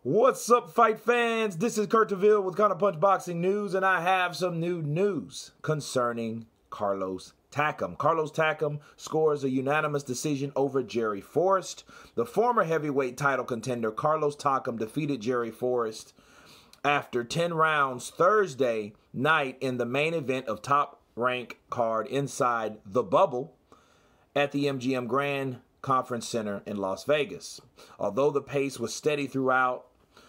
What's up, fight fans? This is Kurt DeVille with Counterpunch Boxing News, and I have some new news concerning Carlos Takam. Carlos Takam scores a unanimous decision over Jerry Forrest. The former heavyweight title contender Carlos Takam defeated Jerry Forrest after 10 rounds Thursday night in the main event of Top Rank card inside the Bubble at the MGM Grand Conference Center in Las Vegas. Although the pace was steady throughout,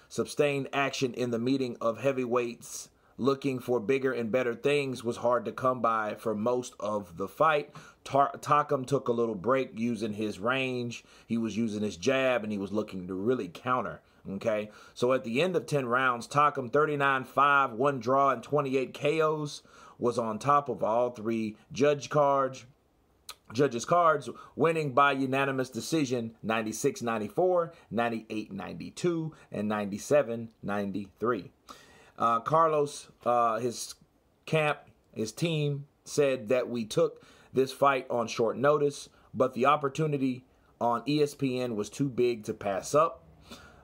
sustained action in the meeting of heavyweights looking for bigger and better things was hard to come by for most of the fight. Takam took a little break using his range. He was using his jab, and he was looking to really counter. Okay, so at the end of 10 rounds, Takam 39-5, 1 draw, and 28 KOs, was on top of all three judges' cards, winning by unanimous decision 96-94, 98-92, and 97-93. Carlos, his camp, his team said that we took this fight on short notice, but the opportunity on ESPN was too big to pass up.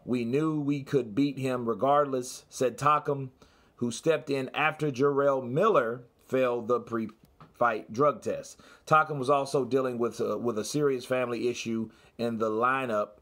We knew we could beat him regardless, said Takam, who stepped in after Jarrell Miller failed the pre-fight drug test. Takam was also dealing with a serious family issue in the lineup,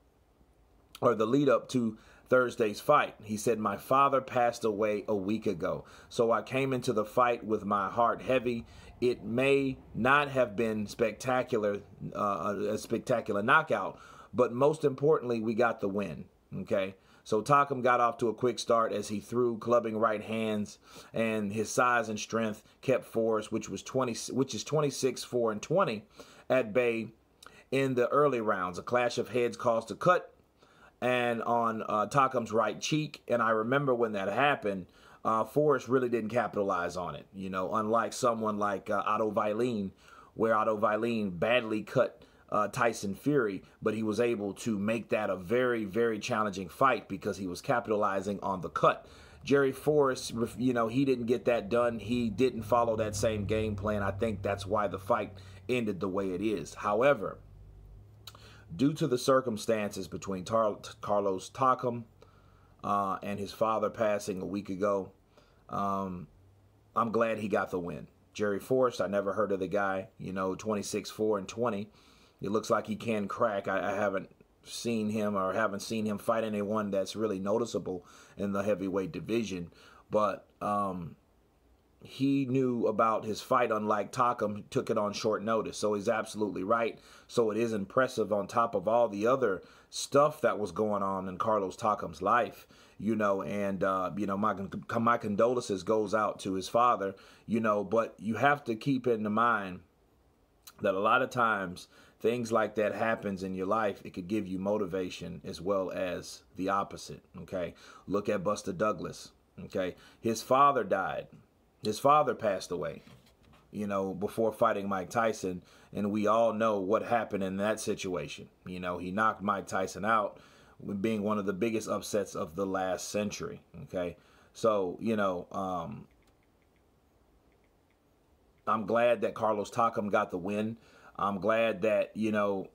or the lead up to Thursday's fight. He said, "My father passed away a week ago, so I came into the fight with my heart heavy. It may not have been spectacular, a spectacular knockout, but most importantly, we got the win." Okay, so Takam got off to a quick start as he threw clubbing right hands, and his size and strength kept Forrest, which is 26-4-20, at bay in the early rounds. A clash of heads caused a cut and on Takam's right cheek, and I remember when that happened, Forrest really didn't capitalize on it. You know, unlike someone like Otto Wallin, where Otto Wallin badly cut Tyson Fury, but he was able to make that a very, very challenging fight because he was capitalizing on the cut. Jerry Forrest, you know, he didn't get that done. He didn't follow that same game plan. I think that's why the fight ended the way it is. However, due to the circumstances between Carlos Takam and his father passing a week ago, I'm glad he got the win. Jerry Forrest, I never heard of the guy, you know, 26-4-20. It looks like he can crack. I haven't seen him fight anyone that's really noticeable in the heavyweight division. But he knew about his fight, unlike Takam, took it on short notice. So he's absolutely right. So it is impressive on top of all the other stuff that was going on in Carlos Takam's life, you know, and, you know, my condolences goes out to his father, you know, but you have to keep in mind that a lot of times things like that happens in your life. It could give you motivation as well as the opposite. Okay. Look at Buster Douglas. Okay. His father died. His father passed away, you know, before fighting Mike Tyson. And we all know what happened in that situation. You know, he knocked Mike Tyson out, being one of the biggest upsets of the last century. Okay. So, you know, I'm glad that Carlos Takam got the win. I'm glad that, you know,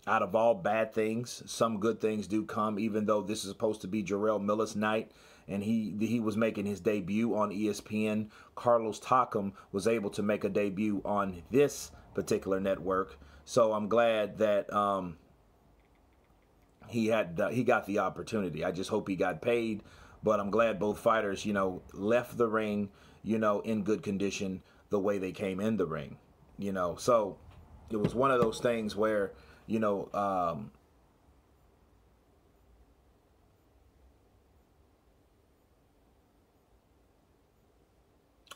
out of all bad things, some good things do come, even though this is supposed to be Jarrell Miller's night, and he was making his debut on ESPN. Carlos Takam was able to make a debut on this particular network. So I'm glad that he got the opportunity. I just hope he got paid, but I'm glad both fighters, you know, left the ring, you know, in good condition the way they came in the ring, you know. So it was one of those things where, you know,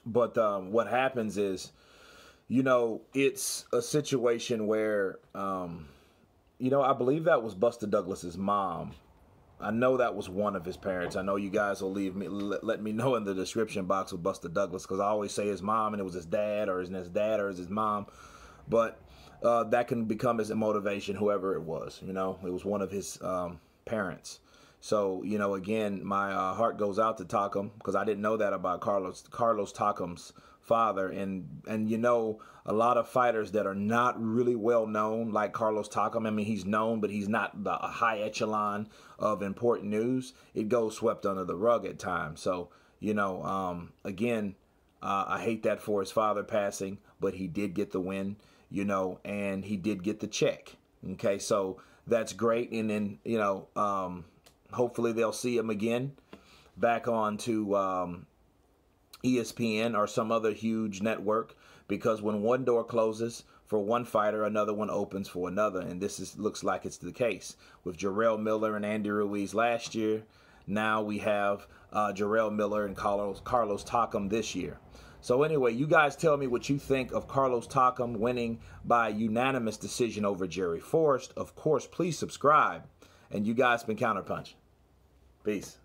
what happens is, you know, it's a situation where, you know, I believe that was Buster Douglas's mom. I know that was one of his parents. I know you guys will let me know in the description box with Buster Douglas, because I always say his mom and it was his dad, or his dad, or his mom. But that can become his motivation, whoever it was. You know, it was one of his parents. So, you know, again, my heart goes out to Takam, because I didn't know that about Carlos Takam's father. And you know, a lot of fighters that are not really well known, like Carlos Takam, I mean, he's known, but he's not the high echelon of important news. It goes swept under the rug at times. So, you know, again, I hate that for his father passing, but he did get the win, you know, and he did get the check. Okay, so that's great. And then, you know, hopefully they'll see him again back on to ESPN or some other huge network, because when one door closes for one fighter, another one opens for another, and looks like it's the case with Jarrell Miller and Andy Ruiz last year. Now we have Jarrell Miller and Carlos Takam this year. So anyway, you guys tell me what you think of Carlos Takam winning by unanimous decision over Jerry Forrest. Of course, please subscribe, and you guys been Counterpunch. Peace.